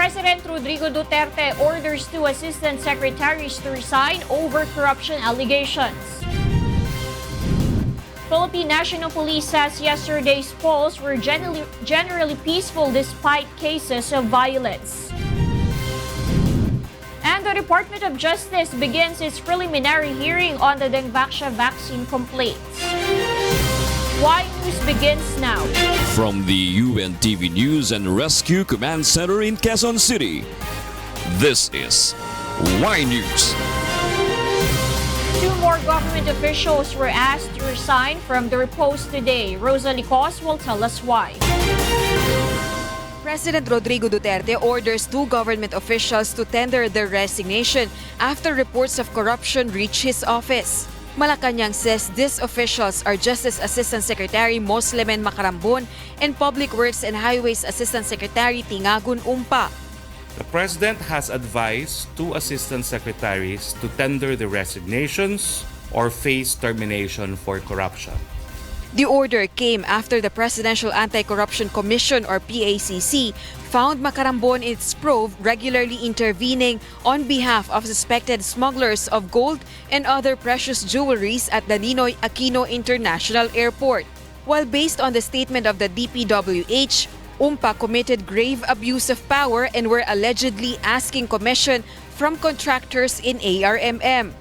President Rodrigo Duterte orders two assistant secretaries to resign over corruption allegations. Philippine National Police says yesterday's polls were generally peaceful despite cases of violence. And the Department of Justice begins its preliminary hearing on the Dengvaxia vaccine complaints. Y News begins now. From the UNTV News and Rescue Command Center in Quezon City, this is Y News. Two more government officials were asked to resign from their post today. Rosa Licos will tell us why. President Rodrigo Duterte orders two government officials to tender their resignation after reports of corruption reach his office. Malacanang says these officials are Justice Assistant Secretary Moslemen Macarambon and Public Works and Highways Assistant Secretary Tingagun Umpa. The President has advised two Assistant Secretaries to tender their resignations or face termination for corruption. The order came after the Presidential Anti-Corruption Commission or PACC found Macarambon in its probe regularly intervening on behalf of suspected smugglers of gold and other precious jewelries at the Ninoy Aquino International Airport. While based on the statement of the DPWH, Umpa committed grave abuse of power and were allegedly asking commission from contractors in ARMM.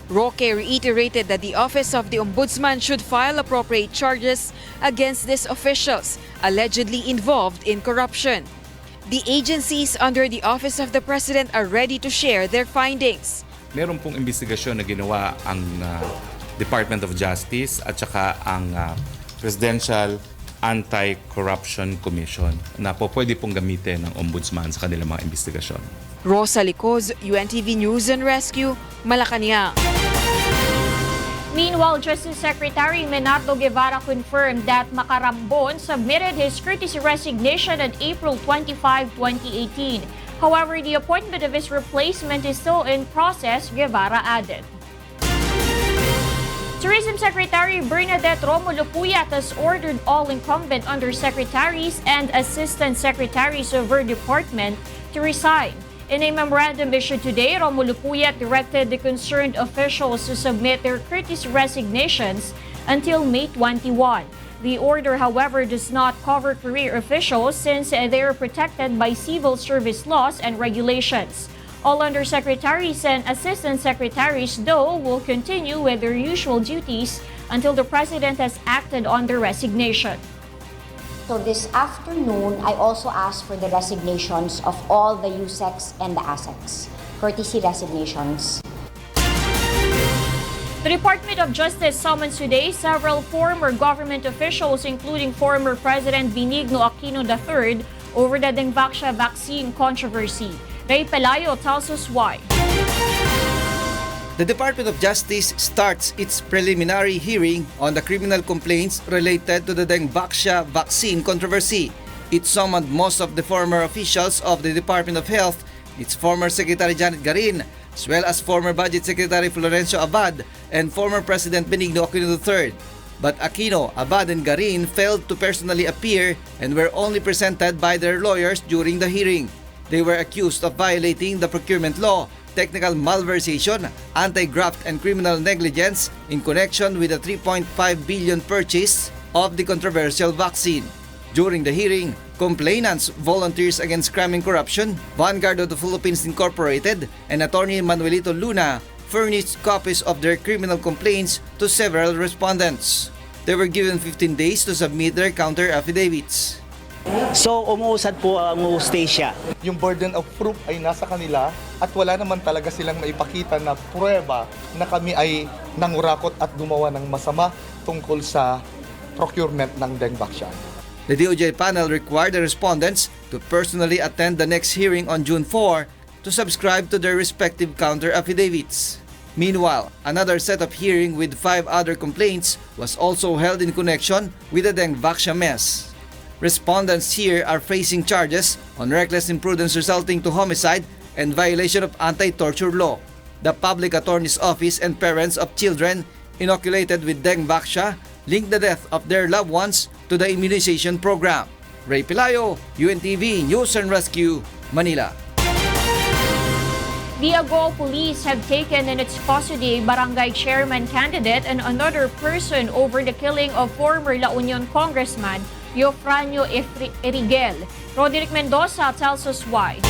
Roque reiterated that the Office of the Ombudsman should file appropriate charges against these officials allegedly involved in corruption. The agencies under the Office of the President are ready to share their findings. Meron pong investigasyon na ginawa ang Department of Justice at saka ang Presidential Anti-Corruption Commission na po pwede pong gamitin ng Ombudsman sa kanilang mga investigasyon. Rosa Licos, UNTV News and Rescue, Malacanang. Meanwhile, Justice Secretary Menardo Guevara confirmed that Macarambon submitted his courtesy resignation on April 25, 2018. However, the appointment of his replacement is still in process, Guevara added. Tourism Secretary Bernadette Romulo Puyat has ordered all incumbent undersecretaries and assistant secretaries of her department to resign. In a memorandum issued today, Romulo Puyat directed the concerned officials to submit their courtesy resignations until May 21. The order, however, does not cover career officials since they are protected by civil service laws and regulations. All undersecretaries and assistant secretaries, though, will continue with their usual duties until the President has acted on their resignation. So this afternoon, I also asked for the resignations of all the USECs and the ASECs, courtesy resignations. The Department of Justice summons today several former government officials, including former President Benigno Aquino III, over the Dengvaxia vaccine controversy. Ray Pelayo tells us why. The Department of Justice starts its preliminary hearing on the criminal complaints related to the Dengvaxia vaccine controversy. It summoned most of the former officials of the Department of Health, its former Secretary Janet Garin, as well as former Budget Secretary Florencio Abad and former President Benigno Aquino III. But Aquino, Abad, and Garin failed to personally appear and were only presented by their lawyers during the hearing. They were accused of violating the procurement law, technical malversation, anti-graft and criminal negligence in connection with the 3.5 billion purchase of the controversial vaccine. During the hearing, complainants, Volunteers Against Crime and Corruption, Vanguard of the Philippines Incorporated, and Attorney Manuelito Luna furnished copies of their criminal complaints to several respondents. They were given 15 days to submit their counter affidavits. So umuusad po ang hustisya. Yung burden of proof ay nasa kanila at wala naman talaga silang maipakita na pruweba na kami ay nangurakot at gumawa ng masama tungkol sa procurement ng Dengvaxia. The DOJ panel required the respondents to personally attend the next hearing on June 4 to subscribe to their respective counter affidavits. Meanwhile, another set of hearing with 5 other complaints was also held in connection with the Dengvaxia mess. Respondents here are facing charges on reckless imprudence resulting to homicide and violation of anti-torture law. The Public Attorney's Office and parents of children inoculated with Dengvaxia linked the death of their loved ones to the immunization program. Ray Pelayo, UNTV News and Rescue, Manila. The Agoo Police have taken in its custody barangay chairman candidate and another person over the killing of former La Union Congressman Eufranio Erigel. Roderick Mendoza tells us why.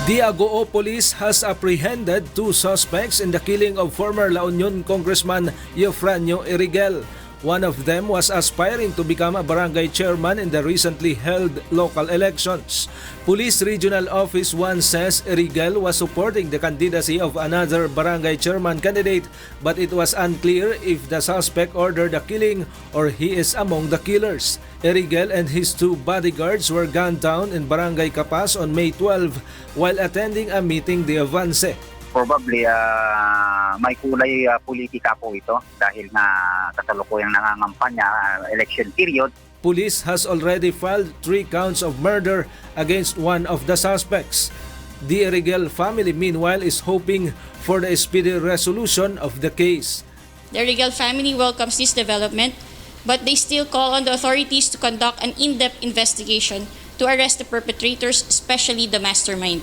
The Agoo Police has apprehended 2 suspects in the killing of former La Union Congressman Eufranio Erigel. One of them was aspiring to become a barangay chairman in the recently held local elections. Police Regional Office 1 says Erigel was supporting the candidacy of another barangay chairman candidate, but it was unclear if the suspect ordered the killing or he is among the killers. Erigel and his 2 bodyguards were gunned down in Barangay Capas on May 12 while attending a meeting de Avance. Probably may kulay politika po ito dahil nga kasalukuyang nangangampanya election period. Police has already filed 3 counts of murder against one of the suspects. The Erigel family meanwhile is hoping for the speedy resolution of the case. The Erigel family welcomes this development, but they still call on the authorities to conduct an in-depth investigation to arrest the perpetrators, especially the mastermind.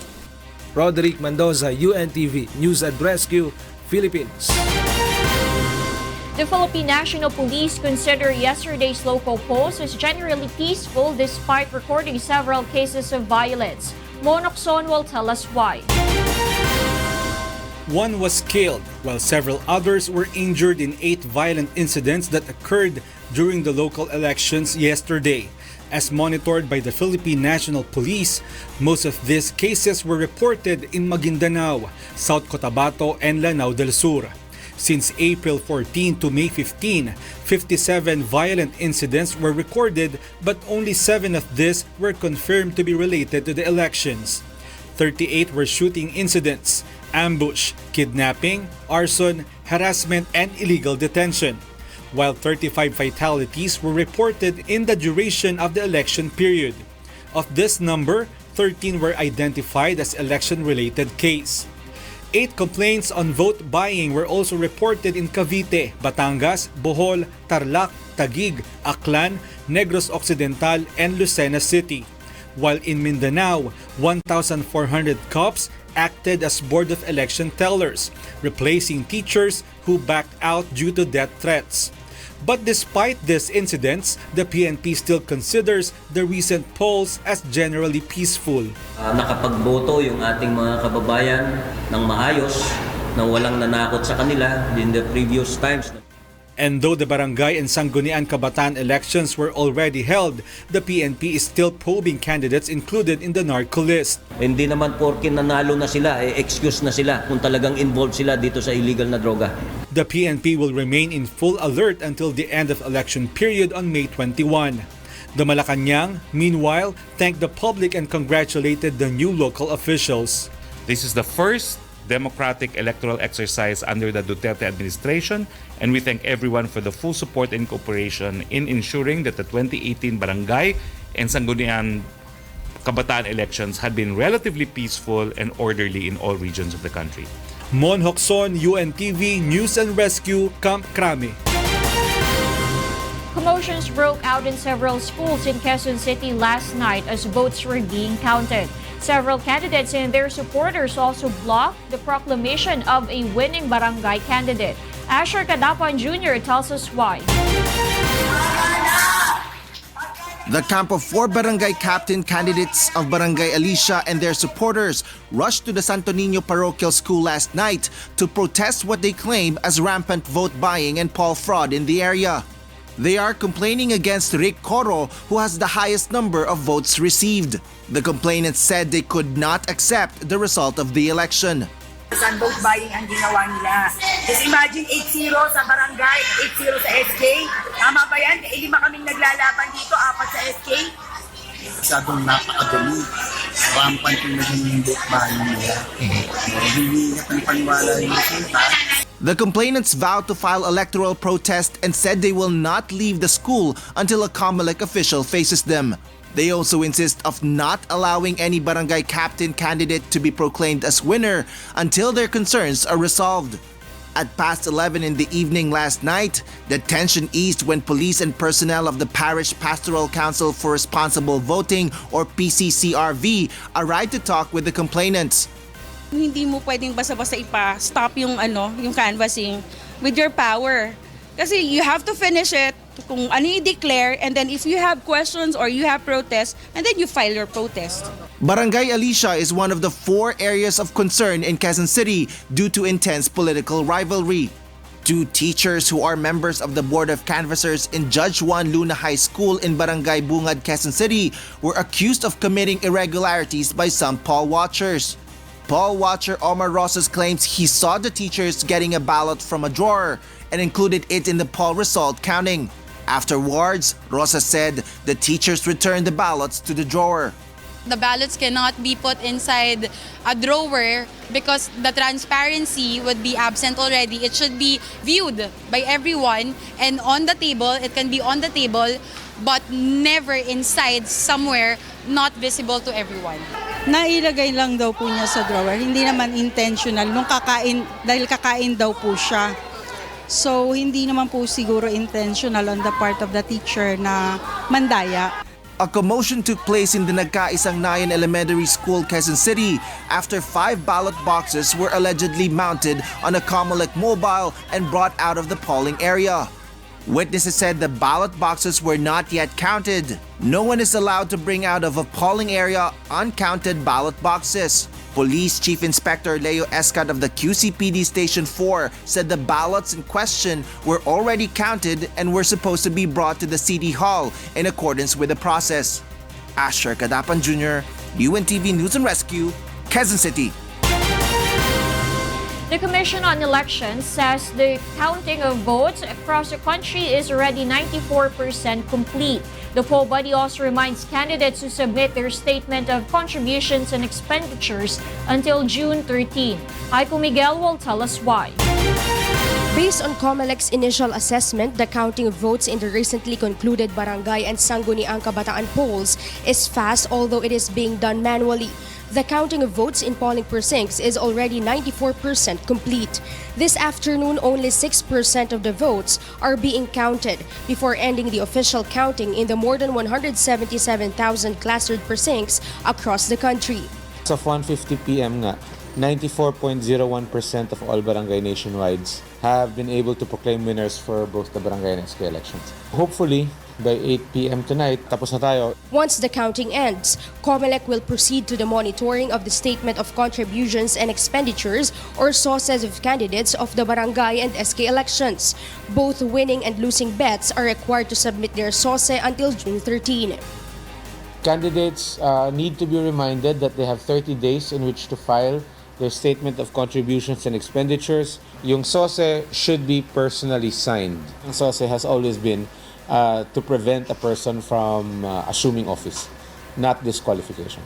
Roderick Mendoza, UNTV, News and Rescue, Philippines. The Philippine National Police consider yesterday's local polls as generally peaceful despite recording several cases of violence. Monokson will tell us why. One was killed, while several others were injured in 8 violent incidents that occurred during the local elections yesterday. As monitored by the Philippine National Police, most of these cases were reported in Maguindanao, South Cotabato, and Lanao del Sur. Since April 14 to May 15, 57 violent incidents were recorded, but only 7 of these were confirmed to be related to the elections. 38 were shooting incidents, ambush, kidnapping, arson, harassment, and illegal detention, while 35 fatalities were reported in the duration of the election period. Of this number, 13 were identified as election-related case. 8 complaints on vote buying were also reported in Cavite, Batangas, Bohol, Tarlac, Taguig, Aklan, Negros Occidental, and Lucena City. While in Mindanao, 1,400 cops acted as Board of Election tellers, replacing teachers who backed out due to death threats. But despite these incidents, the PNP still considers the recent polls as generally peaceful. Nakapagboto yung ating mga kababayan ng maayos, na walang nanakot sa kanila in the previous times. And though the barangay and Sangguniang Kabataan elections were already held, the PNP is still probing candidates included in the narco list. Hindi naman porke nanalo na sila, excuse na sila kung talagang involved sila dito sa illegal na droga. The PNP will remain in full alert until the end of election period on May 21. The Malacanang, meanwhile, thanked the public and congratulated the new local officials. This is the first democratic electoral exercise under the Duterte administration, and we thank everyone for the full support and cooperation in ensuring that the 2018 barangay and Sangguniang Kabataan elections had been relatively peaceful and orderly in all regions of the country. Mon Hokson, UNTV, News and Rescue, Camp Crame. Commotions broke out in several schools in Quezon City last night as votes were being counted. Several candidates and their supporters also blocked the proclamation of a winning barangay candidate. Asher Cadapan Jr. tells us why. The camp of 4 barangay captain candidates of Barangay Alicia and their supporters rushed to the Santo Niño Parochial School last night to protest what they claim as rampant vote buying and poll fraud in the area. They are complaining against Rick Coro, who has the highest number of votes received. The complainants said they could not accept the result of the election. Saan vote buying ang ginawa nila? Just imagine 8-0 sa barangay, 8-0 sa SK. Tama ba yan? 5 kaming naglalaban dito, 4 sa SK. Masyadong napakadumi. Rampant yung naging vote buying nila. Hindi natin paniwala yung resulta. The complainants vowed to file electoral protest and said they will not leave the school until a COMELEC official faces them. They also insist of not allowing any barangay captain candidate to be proclaimed as winner until their concerns are resolved. At past 11 in the evening last night, the tension eased when police and personnel of the Parish Pastoral Council for Responsible Voting or PCCRV arrived to talk with the complainants. Hindi mo pwedeng basta-basta ipa-stop yung canvassing with your power. Kasi you have to finish it kung ano i-declare, and then if you have questions or you have protests, and then you file your protest. Barangay Alicia is one of the 4 areas of concern in Quezon City due to intense political rivalry. 2 teachers who are members of the Board of Canvassers in Judge Juan Luna High School in Barangay Bungad, Quezon City were accused of committing irregularities by some poll watchers. Poll watcher Omar Rosas claims he saw the teachers getting a ballot from a drawer and included it in the poll result counting. Afterwards, Rosas said the teachers returned the ballots to the drawer. The ballots cannot be put inside a drawer because the transparency would be absent already. It should be viewed by everyone, and on the table, it can be on the table, but never inside somewhere not visible to everyone. Nailagay lang daw po niya sa drawer, hindi naman intentional dahil kakain daw po siya. So hindi naman po siguro intentional on the part of the teacher na mandaya. A commotion took place in the Nagkaisang Nayon Elementary School, Quezon City after 5 ballot boxes were allegedly mounted on a COMELEC mobile and brought out of the polling area. Witnesses said the ballot boxes were not yet counted. No one is allowed to bring out of a polling area uncounted ballot boxes. Police Chief Inspector Leo Escad of the QCPD Station 4 said the ballots in question were already counted and were supposed to be brought to the City Hall in accordance with the process. Asher Kadapan Jr., UNTV News and Rescue, Quezon City. The Commission on Elections says the counting of votes across the country is already 94% complete. The poll body also reminds candidates to submit their statement of contributions and expenditures until June 13. Aiko Miguel will tell us why. Based on COMELEC's initial assessment, the counting of votes in the recently concluded Barangay and Sangguniang Kabataan polls is fast, although it is being done manually. The counting of votes in polling precincts is already 94% complete. This afternoon, only 6% of the votes are being counted before ending the official counting in the more than 177,000 clustered precincts across the country. As of 1:50 p.m. nga, 94.01% of all barangay nationwide have been able to proclaim winners for both the barangay and SK elections. Hopefully, by 8 p.m. tonight, tapos na tayo. Once the counting ends, COMELEC will proceed to the monitoring of the Statement of Contributions and Expenditures or SOCEs of candidates of the barangay and SK elections. Both winning and losing bets are required to submit their SOCE until June 13. Candidates need to be reminded that they have 30 days in which to file their Statement of Contributions and Expenditures. Yung SOCE should be personally signed. Ang SOCE has always been to prevent a person from assuming office, not disqualification.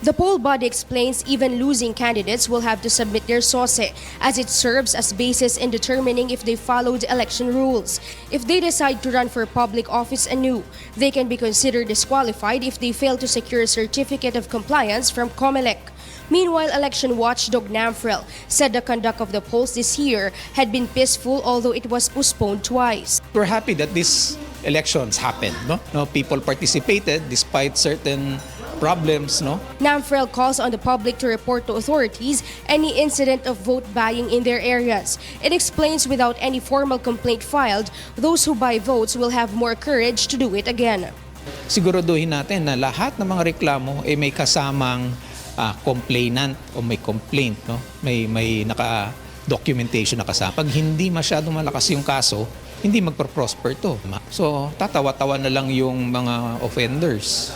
The poll body explains even losing candidates will have to submit their SOCE, as it serves as basis in determining if they followed election rules. If they decide to run for public office anew, they can be considered disqualified if they fail to secure a certificate of compliance from COMELEC. Meanwhile, election watchdog NAMFREL said the conduct of the polls this year had been peaceful, although it was postponed twice. We're happy that these elections happened. No, people participated despite certain problems. NAMFREL calls on the public to report to authorities any incident of vote buying in their areas. It explains without any formal complaint filed, those who buy votes will have more courage to do it again. Siguraduhin natin na lahat ng mga reklamo ay may kasamang complainant o may complaint, may naka-documentation na kasama. Pag hindi masyadong malakas yung kaso, hindi magpro-prosper to. So, tatawa-tawa na lang yung mga offenders,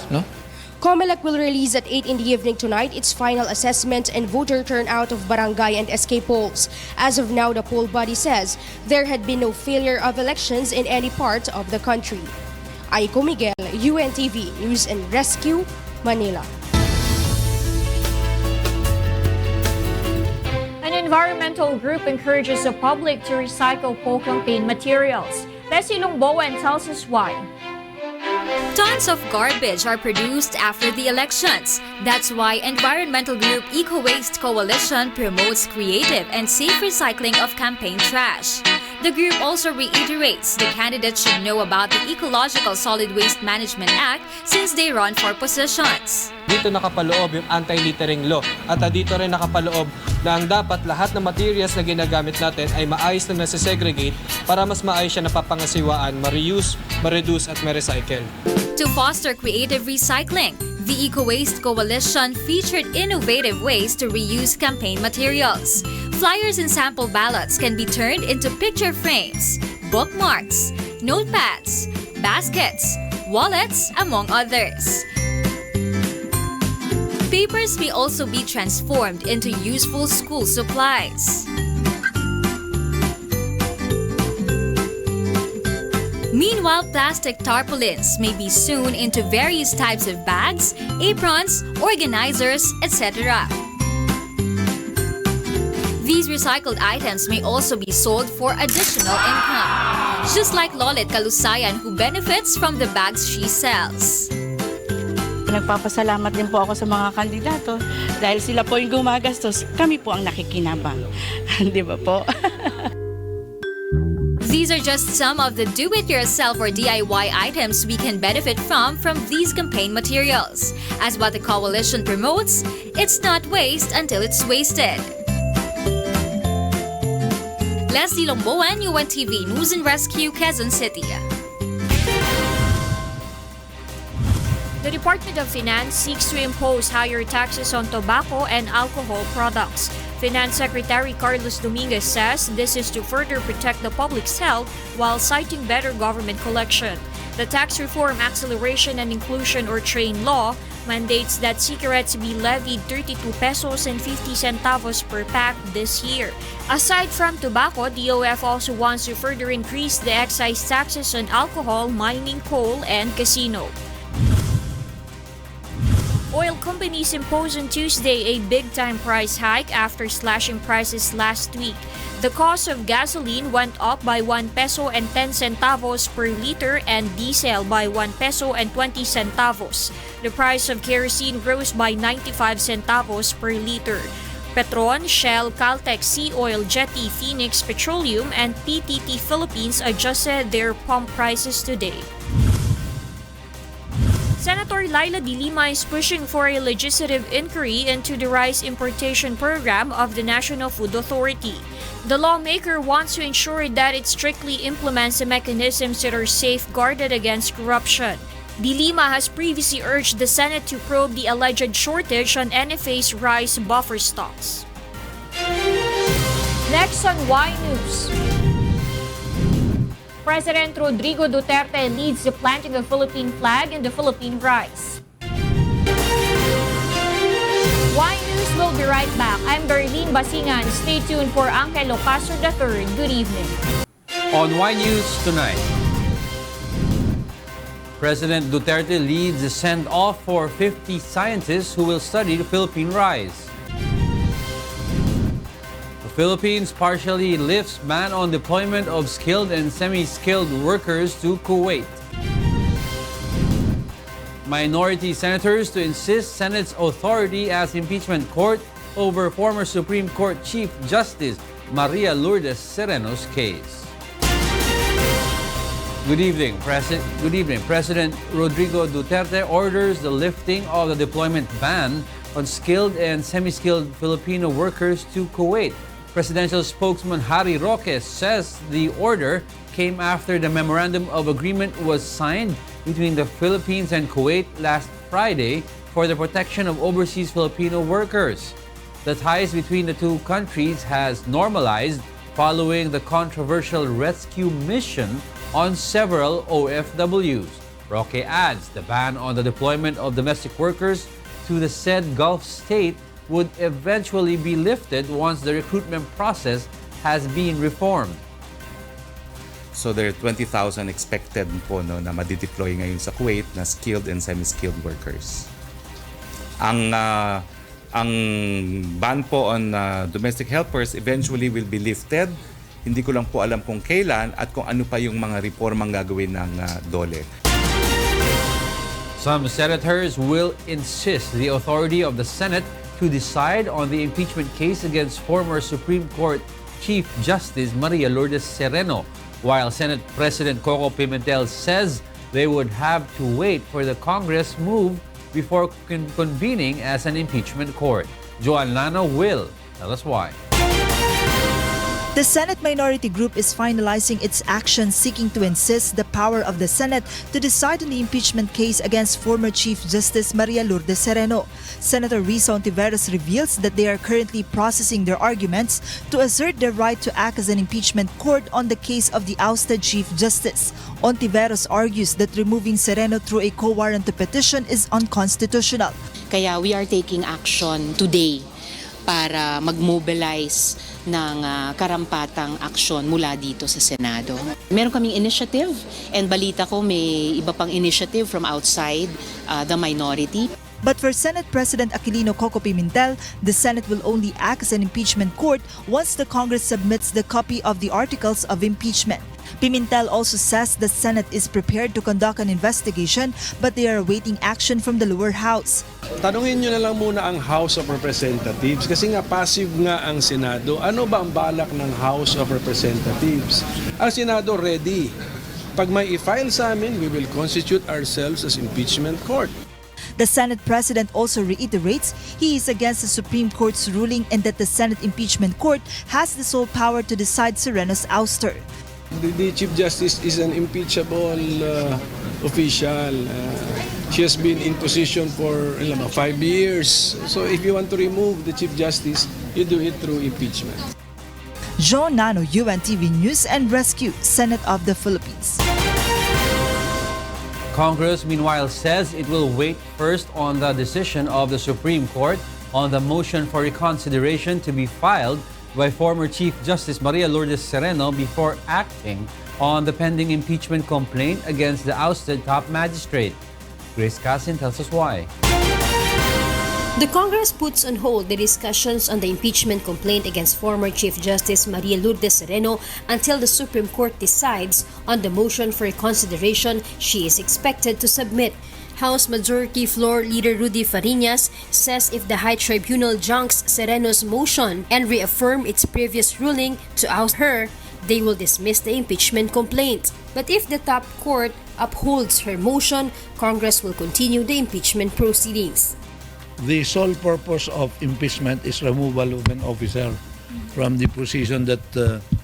COMELEC will release at 8 in the evening tonight its final assessment and voter turnout of barangay and SK polls. As of now, the poll body says there had been no failure of elections in any part of the country. Aiko Miguel, UNTV News and Rescue, Manila. An environmental group encourages the public to recycle poll campaign materials. Leslie Longbowen tells us why. Tons of garbage are produced after the elections. That's why environmental group EcoWaste Coalition promotes creative and safe recycling of campaign trash. The group also reiterates the candidates should know about the Ecological Solid Waste Management Act since they run for positions. Dito nakapaloob yung anti-littering law at dito rin nakapaloob na ang dapat lahat ng materials na ginagamit natin ay maayos na nasa-segregate para mas maayos siya napapangasiwaan, ma-reuse, ma-reduce at ma-recycle. To foster creative recycling, the EcoWaste Coalition featured innovative ways to reuse campaign materials. Flyers and sample ballots can be turned into picture frames, bookmarks, notepads, baskets, wallets, among others. Papers may also be transformed into useful school supplies. Meanwhile, plastic tarpaulins may be sewn into various types of bags, aprons, organizers, etc. These recycled items may also be sold for additional income, just like Lolit Kalusayan, who benefits from the bags she sells. Nagpapasalamat din po ako sa mga kandidato dahil sila po yung gumagastos, kami po ang nakikinabang. Di ba po? These are just some of the do-it-yourself or DIY items we can benefit from these campaign materials. As what the coalition promotes, it's not waste until it's wasted. Leslie Lomboan, UNTV News and Rescue, Quezon City. The Department of Finance seeks to impose higher taxes on tobacco and alcohol products. Finance Secretary Carlos Dominguez says this is to further protect the public's health while citing better government collection. The Tax Reform Acceleration and Inclusion or TRAIN law mandates that cigarettes be levied 32 pesos and 50 centavos per pack this year. Aside from tobacco, DOF also wants to further increase the excise taxes on alcohol, mining, coal, and casino. Oil companies imposed on Tuesday a big-time price hike after slashing prices last week. The cost of gasoline went up by 1 peso and 10 centavos per liter and diesel by 1 peso and 20 centavos. The price of kerosene rose by 95 centavos per liter. Petron, Shell, Caltex, Sea Oil, Jetty, Phoenix Petroleum, and PTT Philippines adjusted their pump prices today. Senator Laila de Lima is pushing for a legislative inquiry into the rice importation program of the National Food Authority. The lawmaker wants to ensure that it strictly implements the mechanisms that are safeguarded against corruption. De Lima has previously urged the Senate to probe the alleged shortage on NFA's rice buffer stocks. Next on Y News. President Rodrigo Duterte leads the planting of Philippine flag in the Philippine Rise. Y News will be right back. I'm Darlene Basingan. Stay tuned for Angelo Castro III. Good evening. On Y News tonight, President Duterte leads a send-off for 50 scientists who will study the Philippine Rise. Philippines partially lifts ban on deployment of skilled and semi-skilled workers to Kuwait. Minority senators to insist Senate's authority as Impeachment Court over former Supreme Court Chief Justice Maria Lourdes Sereno's case. Good evening, President Rodrigo Duterte orders the lifting of the deployment ban on skilled and semi-skilled Filipino workers to Kuwait. Presidential spokesman Harry Roque says the order came after the memorandum of agreement was signed between the Philippines and Kuwait last Friday for the protection of overseas Filipino workers. The ties between the two countries has normalized following the controversial rescue mission on several OFWs. Roque adds the ban on the deployment of domestic workers to the said Gulf state would eventually be lifted once the recruitment process has been reformed. So there are 20,000 expected po na madideploy ngayon sa Kuwait na skilled and semi-skilled workers. Ang ban po on domestic helpers eventually will be lifted. Hindi ko lang po alam kung kailan at kung ano pa yung mga reformang gagawin ng DOLE. Some senators will insist the authority of the Senate to decide on the impeachment case against former Supreme Court Chief Justice Maria Lourdes Sereno, while Senate President Coco Pimentel says they would have to wait for the Congress move before convening as an impeachment court. Joan Lano will tell us why. The Senate Minority Group is finalizing its action seeking to insist the power of the Senate to decide on the impeachment case against former Chief Justice Maria Lourdes Sereno. Senator Risa Ontiveros reveals that they are currently processing their arguments to assert their right to act as an impeachment court on the case of the ousted Chief Justice. Ontiveros argues that removing Sereno through a co-warranty petition is unconstitutional. Kaya we are taking action today para mag-mobilize ng karampatang aksyon mula dito sa Senado. Meron kaming initiative and balita ko may iba pang initiative from outside the minority. But for Senate President Aquilino Coco Pimentel, the Senate will only act as an impeachment court once the Congress submits the copy of the articles of impeachment. Pimentel also says the Senate is prepared to conduct an investigation but they are awaiting action from the lower house. Tanungin nyo na lang muna ang House of Representatives kasi nga passive nga ang Senado. Ano ba ang balak ng House of Representatives? Ang Senado ready. Pag may i-file sa amin, we will constitute ourselves as impeachment court. The Senate President also reiterates he is against the Supreme Court's ruling and that the Senate Impeachment Court has the sole power to decide Sereno's ouster. The Chief Justice is an impeachable official. She has been in position for 5 years. So if you want to remove the Chief Justice, you do it through impeachment. Joan Nano, UNTV News and Rescue, Senate of the Philippines. Congress, meanwhile, says it will wait first on the decision of the Supreme Court on the motion for reconsideration to be filed by former Chief Justice Maria Lourdes Sereno before acting on the pending impeachment complaint against the ousted top magistrate. Grace Casin tells us why. The Congress puts on hold the discussions on the impeachment complaint against former Chief Justice Maria Lourdes Sereno until the Supreme Court decides on the motion for reconsideration she is expected to submit. House Majority Floor Leader Rudy Fariñas says if the High Tribunal junks Sereno's motion and reaffirm its previous ruling to oust her, they will dismiss the impeachment complaint. But if the top court upholds her motion, Congress will continue the impeachment proceedings. The sole purpose of impeachment is removal of an officer from the position that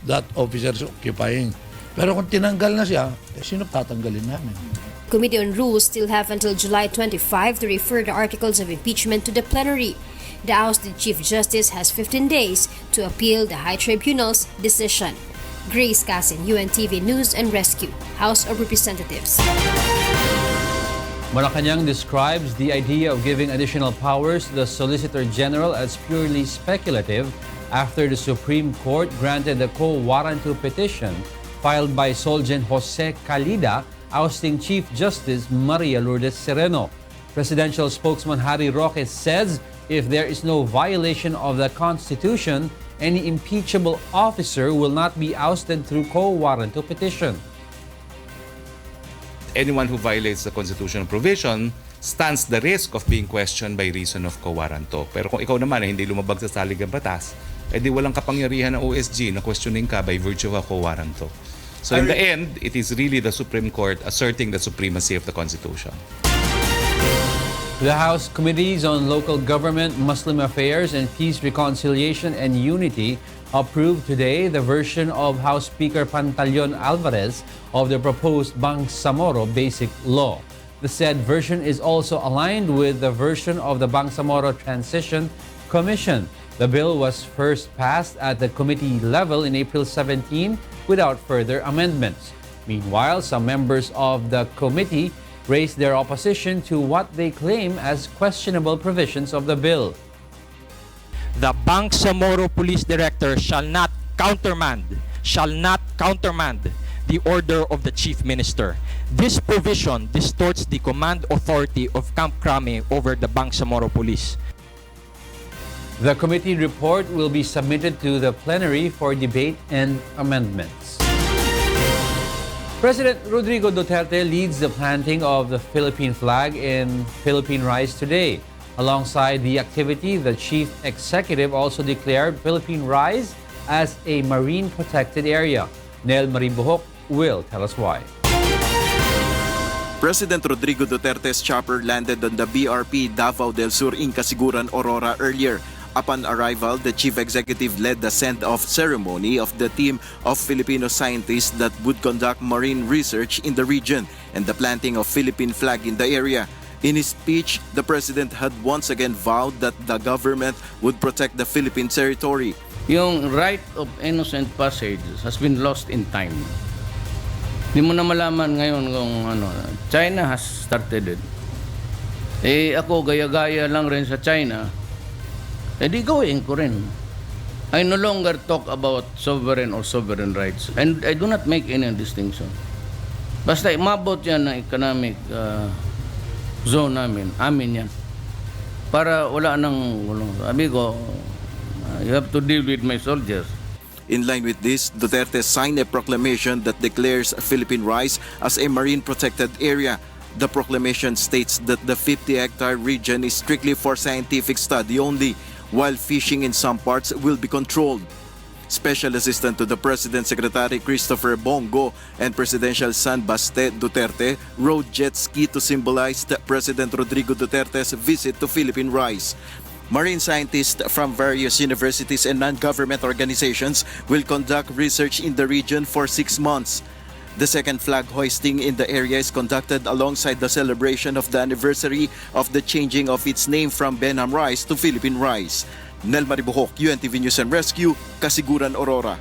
that officer is occupying. Pero kung tinanggal na siya, sino tatanggalin namin? Committee on Rules still have until July 25 to refer the articles of impeachment to the plenary. The ousted Chief Justice has 15 days to appeal the High Tribunal's decision. Grace Casin, UNTV News and Rescue, House of Representatives. Malacanang describes the idea of giving additional powers to the Solicitor General as purely speculative after the Supreme Court granted the co-warranto petition filed by Solgen Jose Calida ousting Chief Justice Maria Lourdes Sereno. Presidential spokesman Harry Roque says if there is no violation of the Constitution, any impeachable officer will not be ousted through co-warranto petition. Anyone who violates the constitutional provision stands the risk of being questioned by reason of co-warranto. Pero kung ikaw naman ay hindi lumabag sa saligang batas, edi walang kapangyarihan ng OSG na questioning ka by virtue of a co-warranto. So in the end, it is really the Supreme Court asserting the supremacy of the Constitution. The House Committees on Local Government, Muslim Affairs, and Peace, Reconciliation, and Unity approved today the version of House Speaker Pantaleon Alvarez of the proposed Bangsamoro Basic Law. The said version is also aligned with the version of the Bangsamoro Transition Commission. The bill was first passed at the committee level in April 17 without further amendments. Meanwhile, some members of the committee raised their opposition to what they claim as questionable provisions of the bill. The Bangsamoro Police Director shall not countermand the order of the Chief Minister. This provision distorts the command authority of Camp Crame over the Bangsamoro Police. The committee report will be submitted to the plenary for debate and amendments. President Rodrigo Duterte leads the planting of the Philippine flag in Philippine Rise today. Alongside the activity, the chief executive also declared Philippine Rise as a marine protected area. Nel Marimbuhok will tell us why. President Rodrigo Duterte's chopper landed on the BRP Davao del Sur in Casiguran, Aurora earlier. Upon arrival, the chief executive led the send-off ceremony of the team of Filipino scientists that would conduct marine research in the region and the planting of Philippine flag in the area. In his speech, the president had once again vowed that the government would protect the Philippine territory. Yung right of innocent passage has been lost in time. Di mo na malaman ngayon kung China has started it. Ako gaya-gaya lang rin sa China. Di gawin ko rin. I no longer talk about sovereign or sovereign rights. And I do not make any distinction. Basta mabot yan ng economic zone amin yan. Para wala nang, sabi ko, you have to deal with my soldiers. In line with this, Duterte signed a proclamation that declares Philippine Rise as a marine protected area. The proclamation states that the 50-hectare region is strictly for scientific study only, while fishing in some parts will be controlled. Special Assistant to the President Secretary Christopher Bongo and Presidential son Baste Duterte rode jet ski to symbolize President Rodrigo Duterte's visit to Philippine Rise. Marine scientists from various universities and non-government organizations will conduct research in the region for 6 months. The second flag hoisting in the area is conducted alongside the celebration of the anniversary of the changing of its name from Benham Rise to Philippine Rise. Nel Maribuhok, UNTV News and Rescue, Casiguran, Aurora.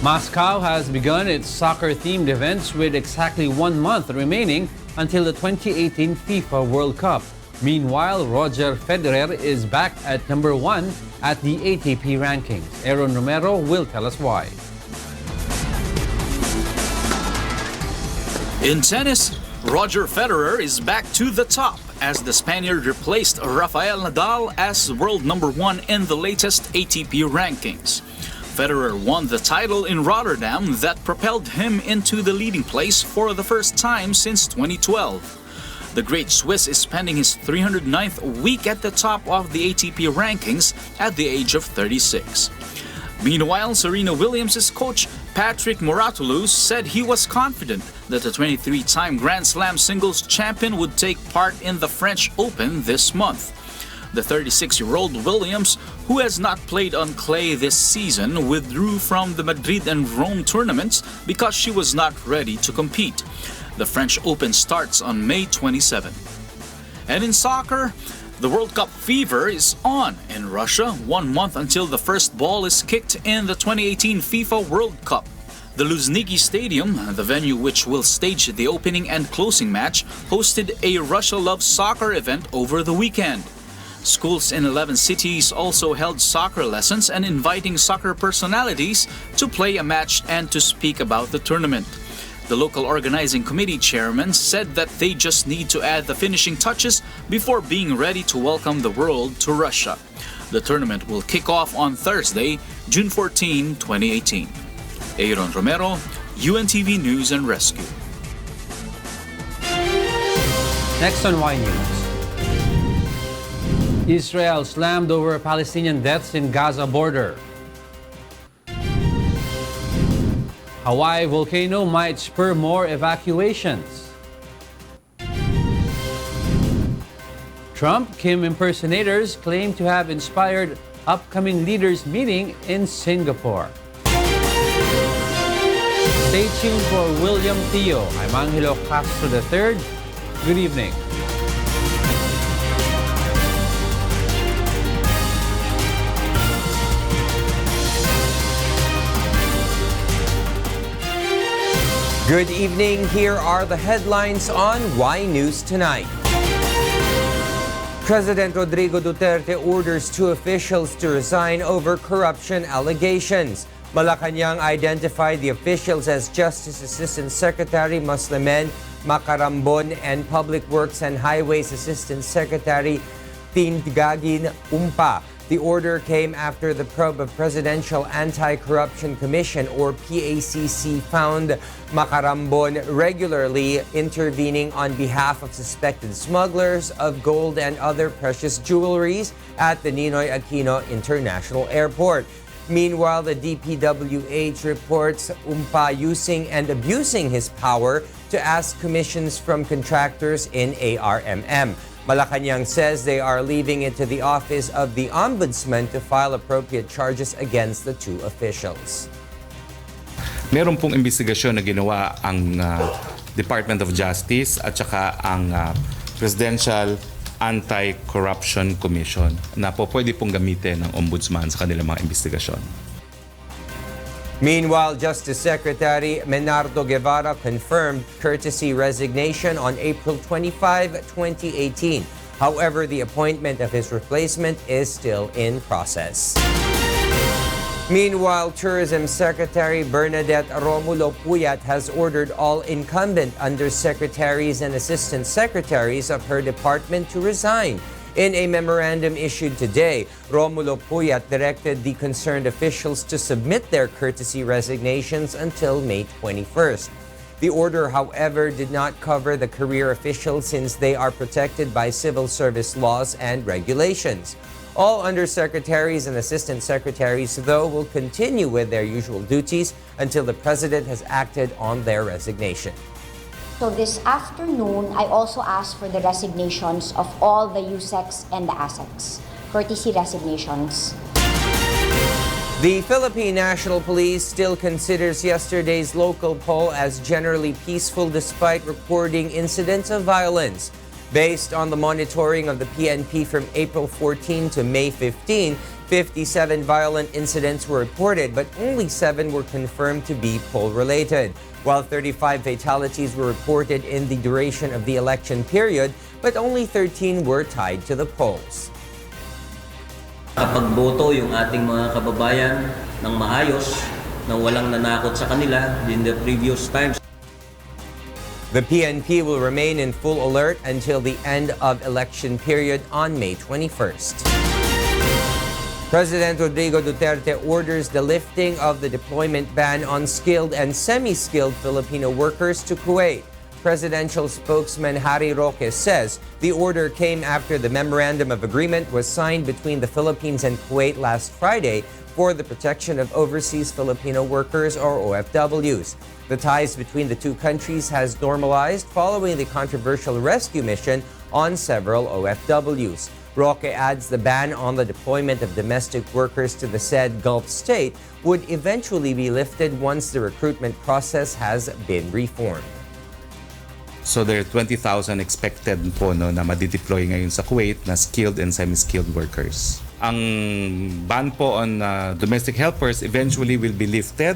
Moscow has begun its soccer-themed events with exactly 1 month remaining until the 2018 FIFA World Cup. Meanwhile, Roger Federer is back at number 1 at the ATP rankings. Aaron Romero will tell us why. In tennis, Roger Federer is back to the top as the Spaniard replaced Rafael Nadal as world number 1 in the latest ATP rankings. Federer won the title in Rotterdam that propelled him into the leading place for the first time since 2012. The great Swiss is spending his 309th week at the top of the ATP rankings at the age of 36. Meanwhile, Serena Williams' coach Patrick Mouratoglou said he was confident that the 23-time Grand Slam singles champion would take part in the French Open this month. The 36-year-old Williams, who has not played on clay this season, withdrew from the Madrid and Rome tournaments because she was not ready to compete. The French Open starts on May 27. And in soccer, the World Cup fever is on in Russia 1 month until the first ball is kicked in the 2018 FIFA World Cup. The Luzhniki Stadium, the venue which will stage the opening and closing match, hosted a Russia Loves Soccer event over the weekend. Schools in 11 cities also held soccer lessons and inviting soccer personalities to play a match and to speak about the tournament. The local organizing committee chairman said that they just need to add the finishing touches before being ready to welcome the world to Russia. The tournament will kick off on Thursday, June 14, 2018. Aaron Romero, UNTV News and Rescue. Next on Y News. Israel slammed over Palestinian deaths in Gaza border. Hawaii volcano might spur more evacuations. Trump-Kim impersonators claim to have inspired upcoming leaders meeting in Singapore. Stay tuned for William Thio. I'm Angelo Castro III. Good evening. Good evening. Here are the headlines on Y News Tonight. President Rodrigo Duterte orders 2 officials to resign over corruption allegations. Malacanang identified the officials as Justice Assistant Secretary Maslemen Macarambon and Public Works and Highways Assistant Secretary Tindagin Umpa. The order came after the probe of Presidential Anti-Corruption Commission or PACC found Macarambon regularly intervening on behalf of suspected smugglers of gold and other precious jewelries at the Ninoy Aquino International Airport. Meanwhile, the DPWH reports Umpa using and abusing his power to ask commissions from contractors in ARMM. Malacanang says they are leaving it to the Office of the Ombudsman to file appropriate charges against the two officials. Meron pong investigasyon na ginawa ang Department of Justice at saka ang Presidential Anti-Corruption Commission na pwede pong gamitin ng Ombudsman sa kanilang mga investigasyon. Meanwhile, Justice Secretary Menardo Guevara confirmed courtesy resignation on April 25, 2018. However, the appointment of his replacement is still in process. Meanwhile, Tourism Secretary Bernadette Romulo Puyat has ordered all incumbent undersecretaries and assistant secretaries of her department to resign. In a memorandum issued today, Romulo Puyat directed the concerned officials to submit their courtesy resignations until May 21st. The order, however, did not cover the career officials since they are protected by civil service laws and regulations. All undersecretaries and assistant secretaries, though, will continue with their usual duties until the President has acted on their resignation. So this afternoon, I also asked for the resignations of all the USECs and the ASECs. Courtesy resignations. The Philippine National Police still considers yesterday's local poll as generally peaceful despite recording incidents of violence. Based on the monitoring of the PNP from April 14 to May 15, 57 violent incidents were reported, but only 7 were confirmed to be poll-related, while 35 fatalities were reported in the duration of the election period, but only 13 were tied to the polls. Kapag boto yung ating mga kababayan ng maayos, na walang nanakot sa kanila in the previous times. The PNP will remain in full alert until the end of election period on May 21st. President Rodrigo Duterte orders the lifting of the deployment ban on skilled and semi-skilled Filipino workers to Kuwait. Presidential spokesman Harry Roque says the order came after the memorandum of agreement was signed between the Philippines and Kuwait last Friday for the protection of overseas Filipino workers or OFWs. The ties between the two countries has normalized following the controversial rescue mission on several OFWs. Roque adds the ban on the deployment of domestic workers to the said Gulf state would eventually be lifted once the recruitment process has been reformed. So there are 20,000 expected po na madideploy ngayon sa Kuwait na skilled and semi-skilled workers. Ang ban po on domestic helpers eventually will be lifted.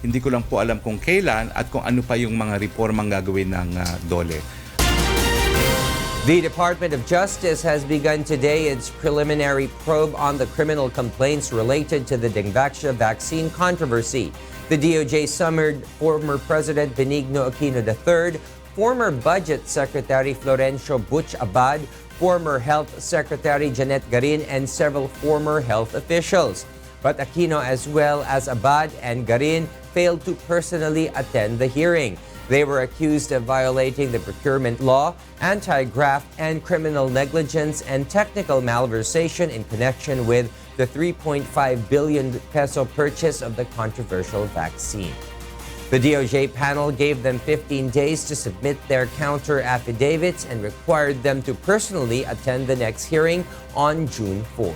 Hindi ko lang po alam kung kailan at kung ano pa yung mga reformang gagawin ng DOLE. The Department of Justice has begun today its preliminary probe on the criminal complaints related to the Dengvaxia vaccine controversy. The DOJ summoned former President Benigno Aquino III, former Budget Secretary Florencio Butch Abad, former Health Secretary Janet Garin, and several former health officials. But Aquino, as well as Abad and Garin, failed to personally attend the hearing. They were accused of violating the procurement law, anti-graft, and criminal negligence and technical malversation in connection with the 3.5 billion peso purchase of the controversial vaccine. The DOJ panel gave them 15 days to submit their counter affidavits and required them to personally attend the next hearing on June 4.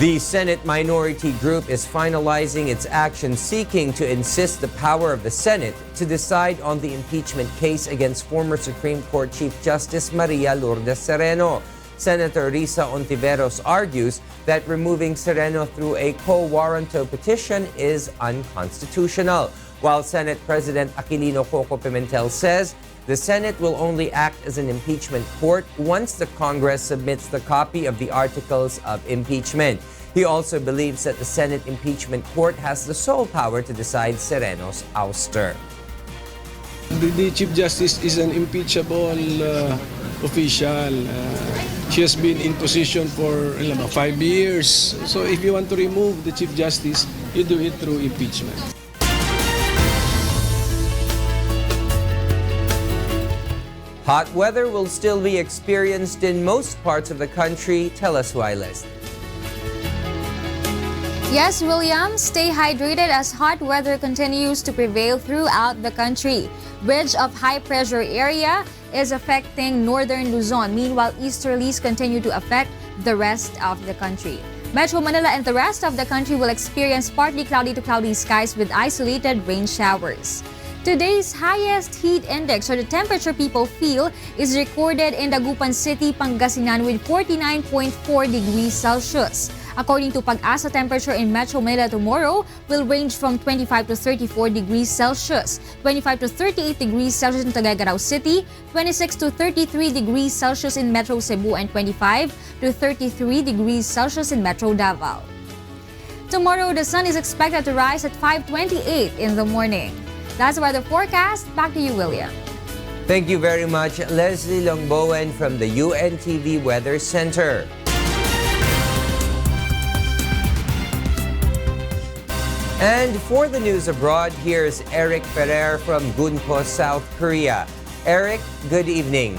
The Senate Minority Group is finalizing its action seeking to insist the power of the Senate to decide on the impeachment case against former Supreme Court Chief Justice Maria Lourdes Sereno. Senator Risa Ontiveros argues that removing Sereno through a quo warranto petition is unconstitutional, while Senate President Aquilino Coco Pimentel says the Senate will only act as an impeachment court once the Congress submits the copy of the articles of impeachment. He also believes that the Senate impeachment court has the sole power to decide Sereno's ouster. the Chief Justice is an impeachable official. She has been in position for 5 years. So if you want to remove the Chief Justice, you do it through impeachment. Hot weather will still be experienced in most parts of the country. Tell us why, Liz. Yes, William, stay hydrated as hot weather continues to prevail throughout the country. Ridge of high pressure area is affecting northern Luzon. Meanwhile, easterlies continue to affect the rest of the country. Metro Manila and the rest of the country will experience partly cloudy to cloudy skies with isolated rain showers. Today's highest heat index, or the temperature people feel, is recorded in Dagupan City, Pangasinan with 49.4 degrees Celsius. According to Pag-asa, temperature in Metro Manila tomorrow will range from 25 to 34 degrees Celsius, 25 to 38 degrees Celsius in Tagaytay City, 26 to 33 degrees Celsius in Metro Cebu, and 25 to 33 degrees Celsius in Metro Davao. Tomorrow, the sun is expected to rise at 5:28 in the morning. That's weather forecast. Back to you, William. Thank you very much, Leslie Longbowen from the UNTV Weather Center. And for the news abroad, here's Eric Ferrer from Gunpo, South Korea. Eric, good evening.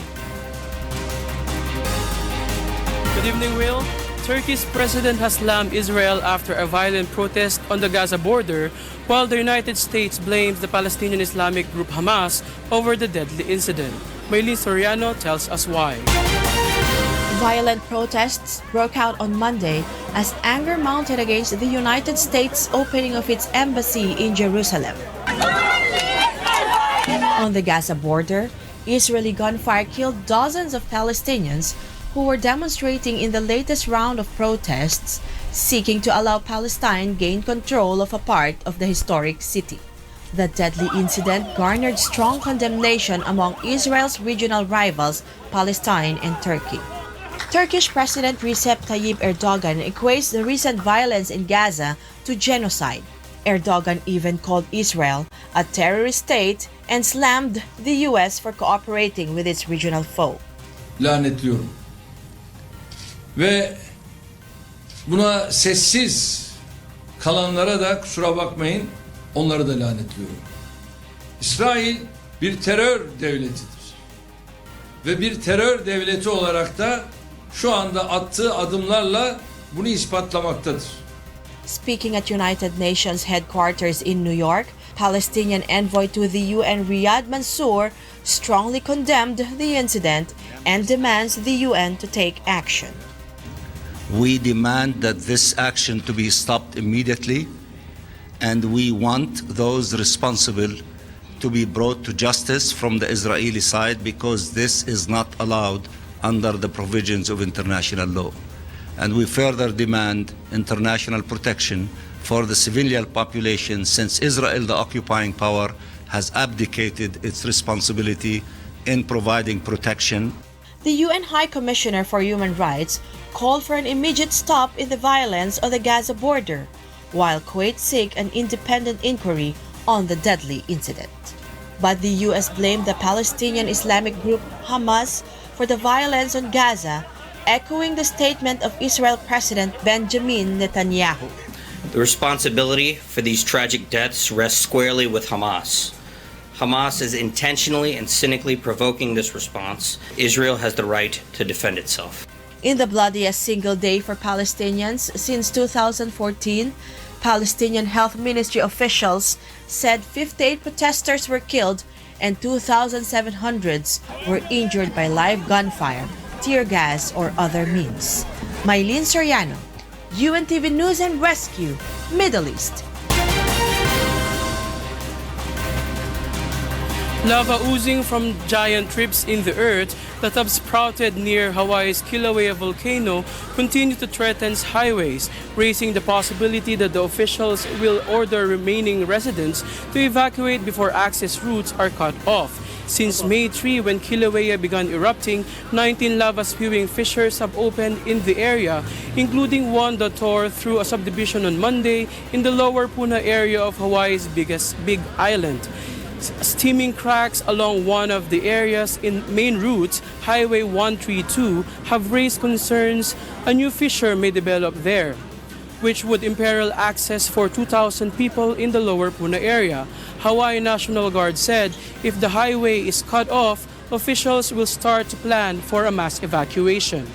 Good evening, Will. Turkey's president has slammed Israel after a violent protest on the Gaza border, while the United States blames the Palestinian Islamic group Hamas over the deadly incident. Maylene Soriano tells us why. Violent protests broke out on Monday as anger mounted against the United States opening of its embassy in Jerusalem. On the Gaza border, Israeli gunfire killed dozens of Palestinians who were demonstrating in the latest round of protests seeking to allow Palestine gain control of a part of the historic city. The deadly incident garnered strong condemnation among Israel's regional rivals, Palestine and Turkey. Turkish President Recep Tayyip Erdogan equates the recent violence in Gaza to genocide. Erdogan even called Israel a terrorist state and slammed the US for cooperating with its regional foe. Lanetliyorum. Ve buna sessiz kalanlara da kusura bakmayın, onları da lanetliyorum. İsrail bir terör devletidir. Ve bir terör devleti olarak da şu anda attığı adımlarla bunu ispatlamaktadır. Speaking at United Nations headquarters in New York, Palestinian envoy to the UN Riyad Mansour strongly condemned the incident and demands the UN to take action. We demand that this action to be stopped immediately, and we want those responsible to be brought to justice from the Israeli side, because this is not allowed under the provisions of international law. And we further demand international protection for the civilian population, since Israel, the occupying power, has abdicated its responsibility in providing protection. The UN High Commissioner for Human Rights called for an immediate stop in the violence on the Gaza border, while Kuwait seek an independent inquiry on the deadly incident. But the US blamed the Palestinian Islamic group Hamas for the violence on Gaza, echoing the statement of Israel President Benjamin Netanyahu. The responsibility for these tragic deaths rests squarely with Hamas. Hamas is intentionally and cynically provoking this response. Israel has the right to defend itself. In the bloodiest single day for Palestinians since 2014, Palestinian Health Ministry officials said 58 protesters were killed and 2,700 were injured by live gunfire, tear gas, or other means. Maylene Soriano, UNTV News and Rescue, Middle East. Lava oozing from giant rips in the earth that have sprouted near Hawaii's Kilauea volcano continue to threaten highways, raising the possibility that the officials will order remaining residents to evacuate before access routes are cut off. Since May 3, when Kilauea began erupting, 19 lava-spewing fissures have opened in the area, including one that tore through a subdivision on Monday in the lower Puna area of Hawaii's biggest Big Island. Steaming cracks along one of the area's main routes, Highway 132, have raised concerns a new fissure may develop there, which would imperil access for 2,000 people in the lower Puna area. Hawaii National Guard said if the highway is cut off, officials will start to plan for a mass evacuation.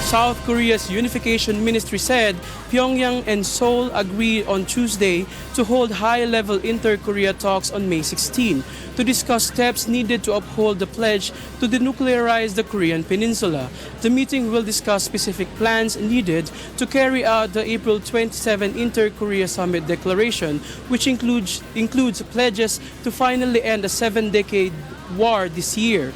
South Korea's Unification Ministry said Pyongyang and Seoul agreed on Tuesday to hold high-level inter-Korea talks on May 16 to discuss steps needed to uphold the pledge to denuclearize the Korean peninsula. The meeting will discuss specific plans needed to carry out the April 27 Inter-Korea Summit declaration, which includes pledges to finally end a 7-decade war this year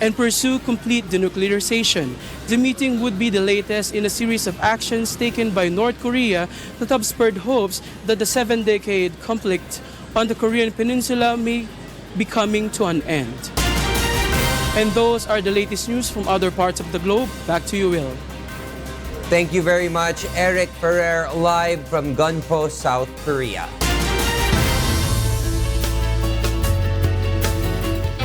and pursue complete denuclearization. The meeting would be the latest in a series of actions taken by North Korea that have spurred hopes that the 7-decade conflict on the Korean peninsula may be coming to an end. And those are the latest news from other parts of the globe. Back to you, Will. Thank you very much, Eric Ferrer, live from Gunpo, South Korea.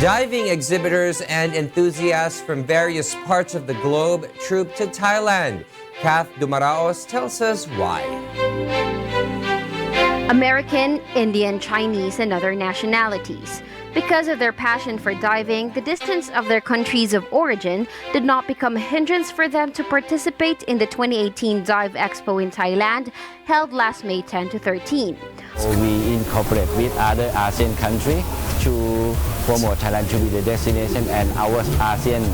Diving exhibitors and enthusiasts from various parts of the globe trooped to Thailand. Kath Dumaraos tells us why. American, Indian, Chinese, and other nationalities. Because of their passion for diving, the distance of their countries of origin did not become a hindrance for them to participate in the 2018 Dive Expo in Thailand, held last May 10 to 13. We incorporate with other ASEAN countries to promote Thailand to be the destination and our ASEAN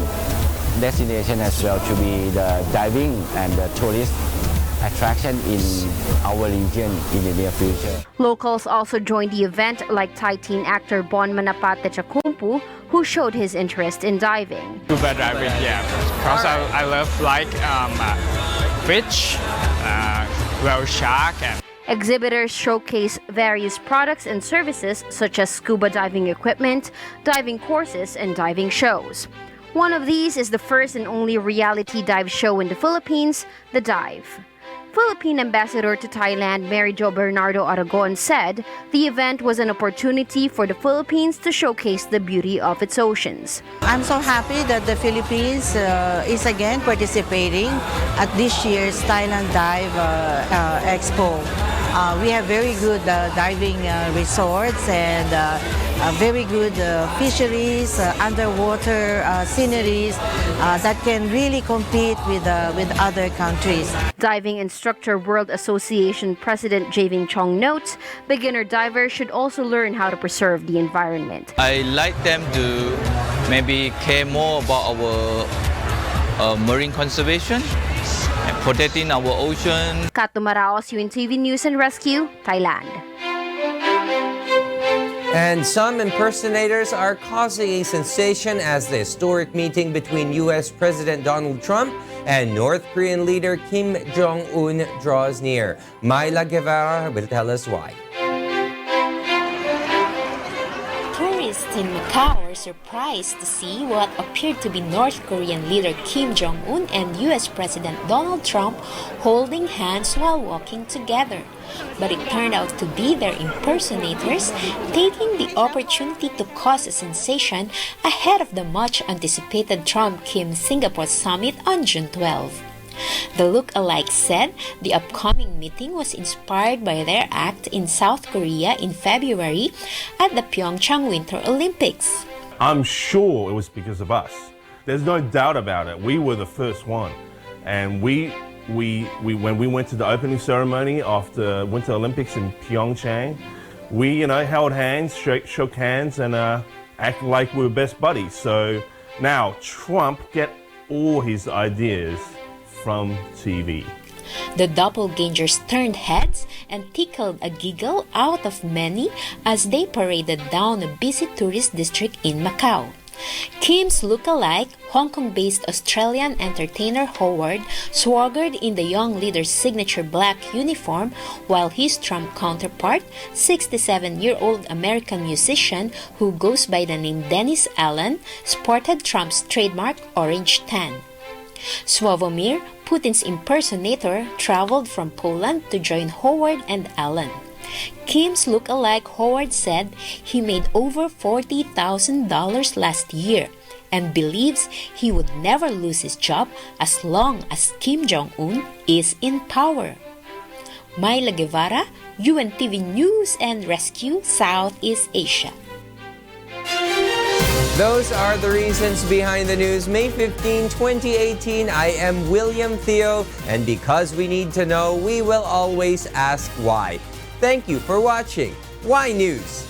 destination as well to be the diving and the tourist attraction in our region in the near future. Locals also joined the event like Thai teen actor Bon Manapat Techakumpu, who showed his interest in diving. Scuba diving, yeah, because I love fish, whale shark. Exhibitors showcase various products and services such as scuba diving equipment, diving courses, and diving shows. One of these is the first and only reality dive show in the Philippines, The Dive. Philippine Ambassador to Thailand Mary Jo Bernardo Aragon said the event was an opportunity for the Philippines to showcase the beauty of its oceans. I'm so happy that the Philippines is again participating at this year's Thailand Dive Expo. We have very good diving resorts and very good fisheries, underwater sceneries that can really compete with other countries. Diving Instructor World Association President Javing Chong notes beginner divers should also learn how to preserve the environment. I like them to maybe care more about our marine conservation and protecting our ocean. Kat Dumaraos, UNTV News and Rescue, Thailand. And some impersonators are causing a sensation as the historic meeting between U.S. President Donald Trump and North Korean leader Kim Jong-un draws near. Myla Guevara will tell us why. Tourists in Macau were surprised to see what appeared to be North Korean leader Kim Jong-un and U.S. President Donald Trump holding hands while walking together. But it turned out to be their impersonators taking the opportunity to cause a sensation ahead of the much-anticipated Trump-Kim Singapore summit on June 12. The look-alike said the upcoming meeting was inspired by their act in South Korea in February at the Pyeongchang Winter Olympics. I'm sure it was because of us. There's no doubt about it. We were the first one. And when we went to the opening ceremony after Winter Olympics in Pyeongchang, we held hands, shook hands, and acted like we were best buddies. So now Trump get all his ideas from TV. The doppelgangers turned heads and tickled a giggle out of many as they paraded down a busy tourist district in Macau. Kim's look-alike, Hong Kong-based Australian entertainer Howard swaggered in the young leader's signature black uniform, while his Trump counterpart, 67-year-old American musician who goes by the name Dennis Allen, sported Trump's trademark orange tan. Sławomir, Putin's impersonator, traveled from Poland to join Howard and Allen. Kim's look-alike Howard said he made over $40,000 last year and believes he would never lose his job as long as Kim Jong-un is in power. Myla Guevara, UNTV News and Rescue, Southeast Asia. Those are the reasons behind the news. May 15, 2018, I am William Thio, and because we need to know, we will always ask why. Thank you for watching. Why News?